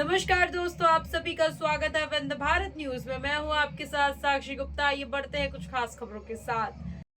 नमस्कार दोस्तों, आप सभी का स्वागत है वंदे भारत न्यूज में। मैं हूं आपके साथ साक्षी गुप्ता। ये बढ़ते हैं कुछ खास खबरों के साथ।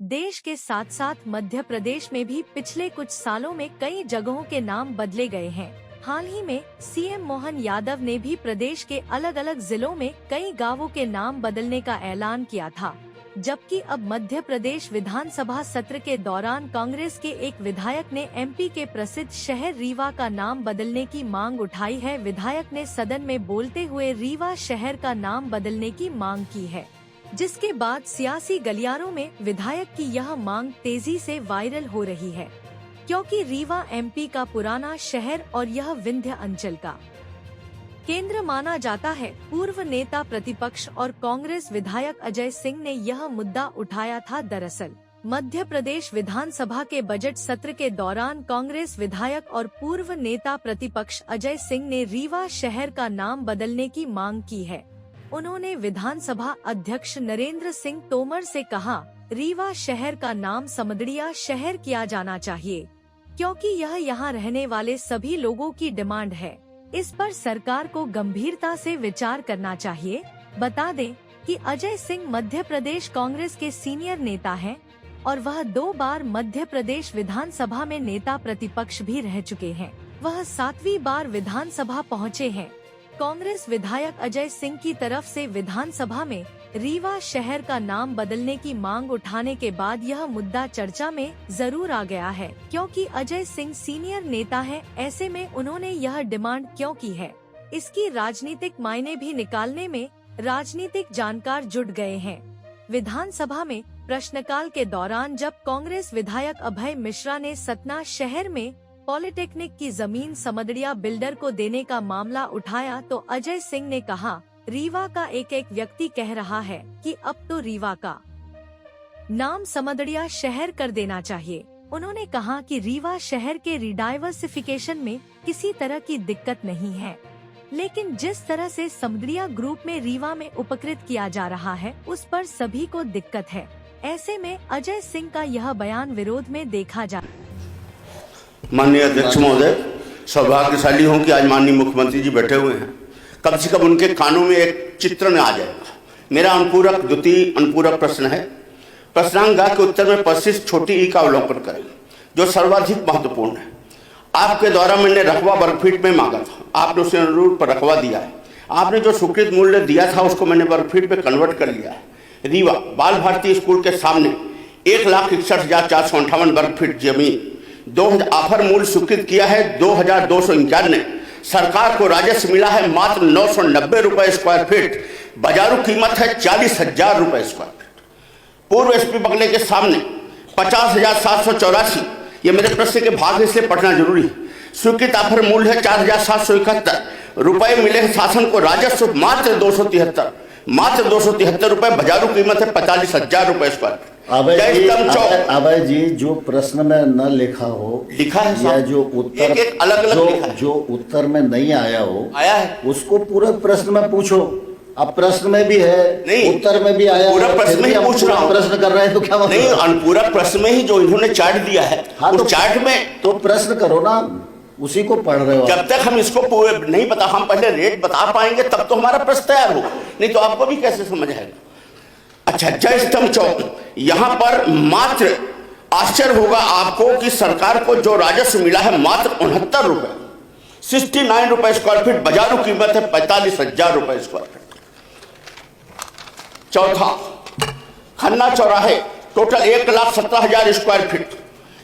देश के साथ साथ मध्य प्रदेश में भी पिछले कुछ सालों में कई जगहों के नाम बदले गए हैं। हाल ही में सीएम मोहन यादव ने भी प्रदेश के अलग अलग जिलों में कई गांवों के नाम बदलने का ऐलान किया था, जबकि अब मध्य प्रदेश विधानसभा सत्र के दौरान कांग्रेस के एक विधायक ने एमपी के प्रसिद्ध शहर रीवा का नाम बदलने की मांग उठाई है। विधायक ने सदन में बोलते हुए रीवा शहर का नाम बदलने की मांग की है, जिसके बाद सियासी गलियारों में विधायक की यह मांग तेजी से वायरल हो रही है, क्योंकि रीवा एमपी का पुराना शहर और यह विंध्य अंचल का केंद्र माना जाता है। पूर्व नेता प्रतिपक्ष और कांग्रेस विधायक अजय सिंह ने यह मुद्दा उठाया था। दरअसल मध्य प्रदेश विधानसभा के बजट सत्र के दौरान कांग्रेस विधायक और पूर्व नेता प्रतिपक्ष अजय सिंह ने रीवा शहर का नाम बदलने की मांग की है। उन्होंने विधानसभा अध्यक्ष नरेंद्र सिंह तोमर से कहा, रीवा शहर का नाम समदड़िया शहर किया जाना चाहिए, क्योंकि यह यहाँ रहने वाले सभी लोगों की डिमांड है। इस पर सरकार को गंभीरता से विचार करना चाहिए। बता दें कि अजय सिंह मध्य प्रदेश कांग्रेस के सीनियर नेता हैं और वह 2 बार मध्य प्रदेश विधानसभा में नेता प्रतिपक्ष भी रह चुके हैं। वह 7वीं बार विधानसभा पहुंचे हैं। कांग्रेस विधायक अजय सिंह की तरफ से विधानसभा में रीवा शहर का नाम बदलने की मांग उठाने के बाद यह मुद्दा चर्चा में जरूर आ गया है, क्योंकि अजय सिंह सीनियर नेता हैं। ऐसे में उन्होंने यह डिमांड क्यों की है, इसकी राजनीतिक मायने भी निकालने में राजनीतिक जानकार जुट गए हैं। विधानसभा में प्रश्नकाल के दौरान जब कांग्रेस विधायक अभय मिश्रा ने सतना शहर में पॉलिटेक्निक की जमीन समदड़िया बिल्डर को देने का मामला उठाया, तो अजय सिंह ने कहा, रीवा का एक व्यक्ति कह रहा है कि अब तो रीवा का नाम समदड़िया शहर कर देना चाहिए। उन्होंने कहा कि रीवा शहर के रिडाइवर्सिफिकेशन में किसी तरह की दिक्कत नहीं है, लेकिन जिस तरह से समदड़िया ग्रुप में रीवा में उपकृत किया जा रहा है, उस पर सभी को दिक्कत है। ऐसे में अजय सिंह का यह बयान विरोध में देखा जा। माननीय अध्यक्ष महोदय, सौभाग्यशाली हूँ कि आज माननीय मुख्यमंत्री जी बैठे हुए हैं। कम से कम उनके कानों में एक चित्रण आ जाएगा। मेरा अनुपूरक द्वितीय अनुपूरक प्रश्न है। प्रश्नांक गा के उत्तर में परिशिष्ट छोटी ई का अवलोकन करें, जो सर्वाधिक महत्वपूर्ण है। आपके द्वारा मैंने रकबा वर्गफीट में मांगा था, आपने उसे अनुरूप रकबा दिया है। आपने जो स्वीकृत मूल्य दिया था उसको मैंने वर्गफीट में कन्वर्ट कर लिया है। रीवा बाल भारती स्कूल के सामने 1,61,458 वर्गफीट जमीन 2000 ऑफर मूल्य स्वीकृत किया है 2,291। सरकार को राजस्व मिला है मात्र 990 रुपए स्क्वायर फीट, बाजारू कीमत है 40,000 रुपए स्क्वायर फीट। पूर्व एसपी बंगले के सामने 50,784, ये मेरे प्रश्न के भाग इसलिए पढ़ना जरूरी है। स्वीकृत ऑफर मूल्य है 4,771 रुपए, मिले हैं शासन को राजस्व मात्र 273 रुपए, बाजारू कीमत है 45,000 रुपए स्क्वायर फीट। अभय जी, जो प्रश्न में न लिखा हो, लिखा है या जो उत्तर एक अलग अलग जो उत्तर में नहीं आया हो, आया है, उसको पूरे प्रश्न में पूछो। अब प्रश्न में भी है, नहीं उत्तर में भी आया, पूरा प्रश्न में ही पूछ रहा हूं। प्रश्न कर रहे हैं तो क्या मतलब? नहीं, अनुपूरक प्रश्न में ही जो इन्होंने चार्ट दिया है, हाँ, उस चार्ट में तो प्रश्न करो ना, उसी को पढ़ रहे हो। जब तक हम इसको नहीं बता, हम पहले रेट बता पाएंगे तब तो हमारा प्रश्न तैयार होगा, नहीं तो आपको भी कैसे समझ आएगा। अच्छा, जय स्तंभ चौक, यहां पर मात्र आश्चर्य होगा आपको कि सरकार को जो राजस्व मिला है मात्र 69 रुपए, 69 रुपए स्क्वायर फीट, बाजारू कीमत है 45,000 रुपए स्क्वायर फीट। चौथा, खन्ना चौराहे टोटल 1,17,000 स्क्वायर फीट,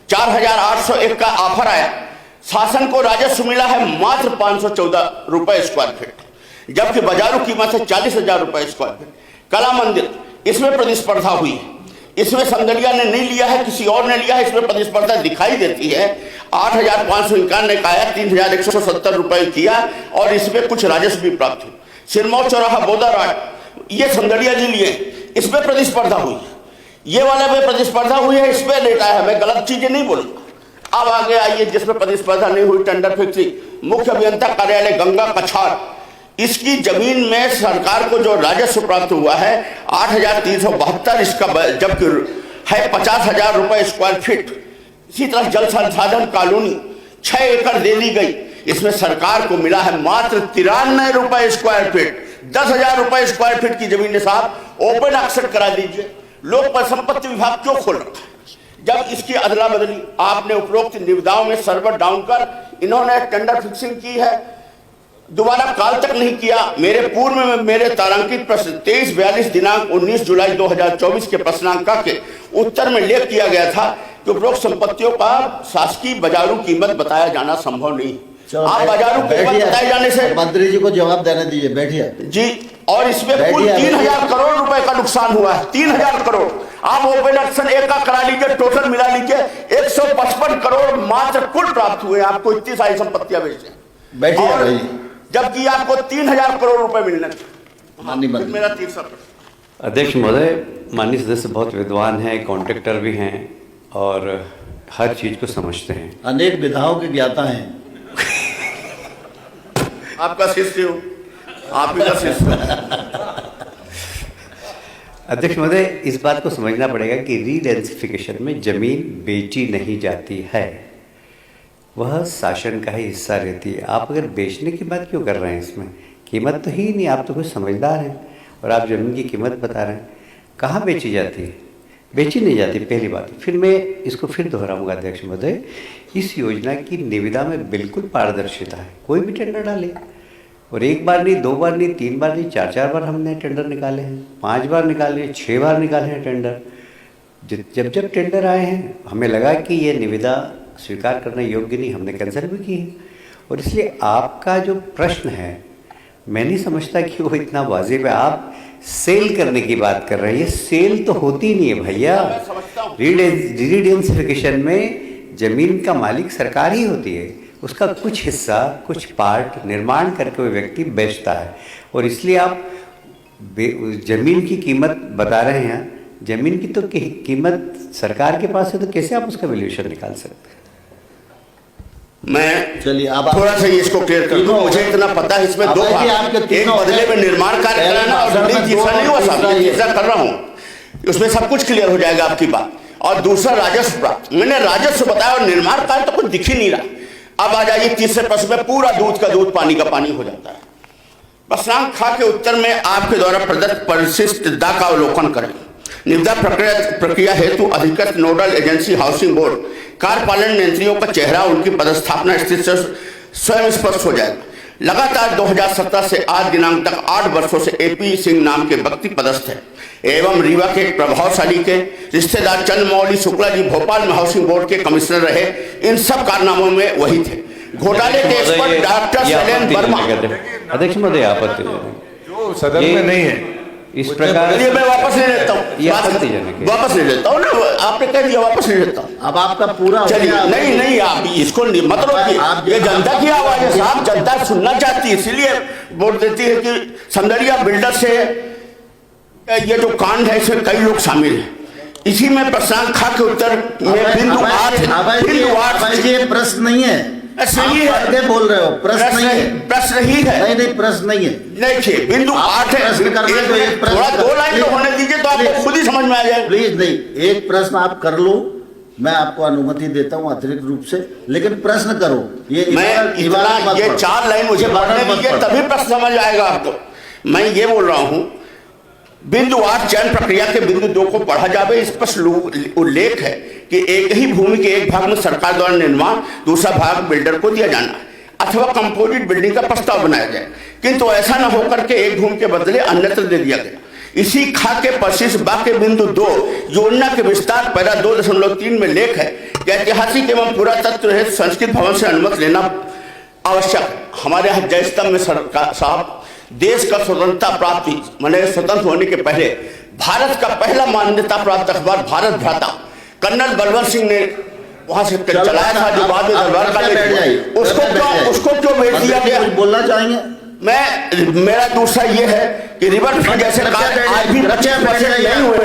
4,801 का ऑफर आया, शासन को राजस्व मिला है मात्र 514 रुपए स्क्वायर फीट, जबकि बाजारू कीमत है 40,000 रुपए स्क्वायर फीट। कला मंदिर, इसमें प्रतिस्पर्धा हुई है, इसमें समदड़िया ने नहीं लिया है, किसी और ने लिया है, इसमें प्रतिस्पर्धा दिखाई देती है। 8,591 का आया, 3,170 रुपए किया और इसमें कुछ राजस्व भी प्राप्त हुआ। सिरमौर चौराहा बोदाराट, ये समदड़िया जी लिए, इसमें प्रतिस्पर्धा हुई, ये वाला में प्रतिस्पर्धा हुई है, इसमें लेटा है। मैं गलत चीजें नहीं बोलूंगा। अब आगे आइए, जिसमें प्रतिस्पर्धा नहीं हुई, टेंडर फिक्सिंग, मुख्य अभियंता कार्यालय गंगा कछार, इसकी जमीन में सरकार को जो राजस्व प्राप्त हुआ है 8,372, इसका जबकि है 50,000 रुपए स्क्वायर फीट। इसी तरह जल संसाधन कॉलोनी 6 एकड़ दे दी गई, इसमें सरकार को मिला है मात्र 93 रुपए स्क्वायर फीट। 10,000 रुपए स्क्वायर फीट की जमीन साहब ओपन ऑक्शन करा दीजिए। लोक संपत्ति विभाग क्यों खोल रखा है? जब इसकी अदला बदली आपने उपरोक्त निविदाओं में सर्वर डाउन कर इन्होंने टेंडर फिक्सिंग की है, दोबारा काल तक नहीं किया। मेरे पूर्व में मेरे तारांकित प्रश्न 2342 दिनांक 19 जुलाई 2024 के प्रश्नांक के उत्तर में लेख किया गया था कि उपरोक्त संपत्तियों का शासकीय बाजारू कीमत बताया जाना संभव नहीं। आप बाजारू कीमत बताए जाने से मंत्री जी को जवाब देने दीजिए, बैठिए जी। और इसमें कुल 3,000 करोड़ रुपए का नुकसान हुआ है, 3,000 करोड़। आप ओपन ऑक्शन एक का करा लीजिए, टोटल मिला लीजिए 155 करोड़ मात्र कुल प्राप्त हुए। आपको इतनी सारी संपत्तियां बेचे, बैठिए, जबकि आपको 3,000 करोड़ रुपए मिलने थे। मेरा तीसरा प्रश्न। अध्यक्ष महोदय, माननीय सदस्य बहुत विद्वान हैं, कॉन्ट्रैक्टर भी हैं और हर चीज को समझते हैं, अनेक विधाओं के ज्ञाता हैं। आपका शिष्य हूं, आप ही का शिष्य। अध्यक्ष महोदय, इस बात को समझना पड़ेगा कि रीडेंसिफिकेशन में जमीन बेची नहीं जाती है, वह शासन का ही हिस्सा रहती है। आप अगर बेचने की बात क्यों कर रहे हैं? इसमें कीमत तो ही नहीं। आप तो कुछ समझदार हैं और आप जमीन की कीमत बता रहे हैं। कहाँ बेची जाती है? बेची नहीं जाती, पहली बात। फिर मैं इसको फिर दोहराऊंगा अध्यक्ष महोदय, इस योजना की निविदा में बिल्कुल पारदर्शिता है। कोई भी टेंडर डाले, और एक बार नहीं, 2 बार नहीं, 3 बार नहीं, 4 बार हमने टेंडर निकाले हैं, 5 बार निकाले हैं, 6 बार निकाले हैं टेंडर। जब जब टेंडर आए हैं हमें लगा कि ये निविदा स्वीकार करने योग्य नहीं, हमने कैंसिल भी की है। और इसलिए आपका जो प्रश्न है, मैं नहीं समझता कि वो इतना वाजिब है। आप सेल करने की बात कर रहे हैं, ये सेल तो होती नहीं है भैया। रीडेंसिफिकेशन में जमीन का मालिक सरकार ही होती है, उसका कुछ हिस्सा, कुछ पार्ट निर्माण करके वो व्यक्ति बेचता है। और इसलिए आप जमीन की कीमत बता रहे हैं, जमीन की तो कीमत सरकार के पास है, तो कैसे आप उसका वैल्यूएशन निकाल सकते हैं? मैं चलिए आप थोड़ा सा इसको क्लियर कर दूं। मुझे इतना पता है, इसमें 2 भाग, एक बदले में निर्माण कार्य कराना और तीसरा नहीं हुआ साहब, तीसरा कर रहा हूं, उसमें सब कुछ क्लियर हो जाएगा आपकी बात। और दूसरा राजस्व प्राप्त, मैंने राजस्व बताया और निर्माण कार्य तो कुछ दिख ही नहीं रहा। अब आ जाइए तीसरे प्रश्न में, पूरा दूध का दूध पानी का पानी हो जाता है। प्रश्नांक खा के उत्तर में आपके द्वारा प्रदत्त परिशिष्टता का अवलोकन करें। निविदा प्रक्रिया हेतु अधिकृत नोडल एजेंसी हाउसिंग बोर्ड कार्यपालन मंत्रियों का चेहरा, उनकी पदस्थापना स्थिति से स्वयं स्पष्ट हो जाएगा। लगातार 2017 से आज दिनांक तक 8 वर्षों से AP सिंह नाम के व्यक्ति पदस्थ है एवं रीवा के एक प्रभावशाली के रिश्तेदार चंद्रमौली शुक्ला जी भोपाल में हाउसिंग बोर्ड के कमिश्नर रहे। इन सब कारनामों में वही थे। घोटाले के एक्सपर्ट डॉक्टर शैलेंद्र वर्मा। अध्यक्ष महोदय, आपत्ति जो सदन में नहीं है इस प्रकार, मैं वापस नहीं लेता हूँ, वापस नहीं लेता हूँ ना, आपने कह दिया वापस नहीं लेता। अब आपका पूरा चलिए, नहीं आप इसको मतलब ये जनता की आवाज है साहब, जनता सुनना चाहती है, इसलिए बोल देती है कि समदरिया बिल्डर से ये जो कांड है इसमें कई लोग शामिल हैं। इसी में प्रश्नांक खा के उत्तर में बिंदु 8 ये प्रश्न नहीं है, सही है, बोल रहे हो प्रश्न नहीं है, प्रश्न ही है। नहीं प्रश्न नहीं है। देखिए बिंदु 8 है, थोड़ा 2 लाइन तो होने दीजिए तो आपको खुद ही समझ में आ जाए। प्लीज नहीं, एक प्रश्न आप कर लो, मैं आपको अनुमति देता हूं अतिरिक्त रूप से, लेकिन प्रश्न करो। ये 4 लाइन मुझे पढ़ने दीजिए तभी प्रश्न समझ आएगा आपको। मैं ये बोल रहा हूं, बिंदु 8 चयन प्रक्रिया के बिंदु 2 को पढ़ा जावे। स्पष्ट उल्लेख है कि एक ही भूमि के एक भाग में सरकार द्वारा निर्माण, दूसरा भाग बिल्डर को दिया जाना अथवा कंपोजिट बिल्डिंग का प्रस्ताव बनाया जाए, किंतु ऐसा न होकर के एक भूमि के बदले अन्यत्र दे दिया गया। इसी खा के परिशिष्ट बा के बिंदु 2 योजना के विस्तार पैरा 2.3 में लेख है कि ऐतिहासिक एवं पुरातत्व रहित संस्कृत भवन से अनुमति लेना आवश्यक। हमारे यहाँ जय स्तंभ में सरकार साहब, देश का स्वतंत्रता प्राप्ति माने स्वतंत्र होने के पहले भारत का पहला मान्यता प्राप्त अखबार भारत भ्राता कर्नल बलवंत सिंह ने वहां से चलाया था, जो बाद में दरबार का उसको क्यों भेज दिया गया? बोलना चाहेंगे? मेरा दूसरा ये है कि रिवर जैसे आज भी नहीं हुए।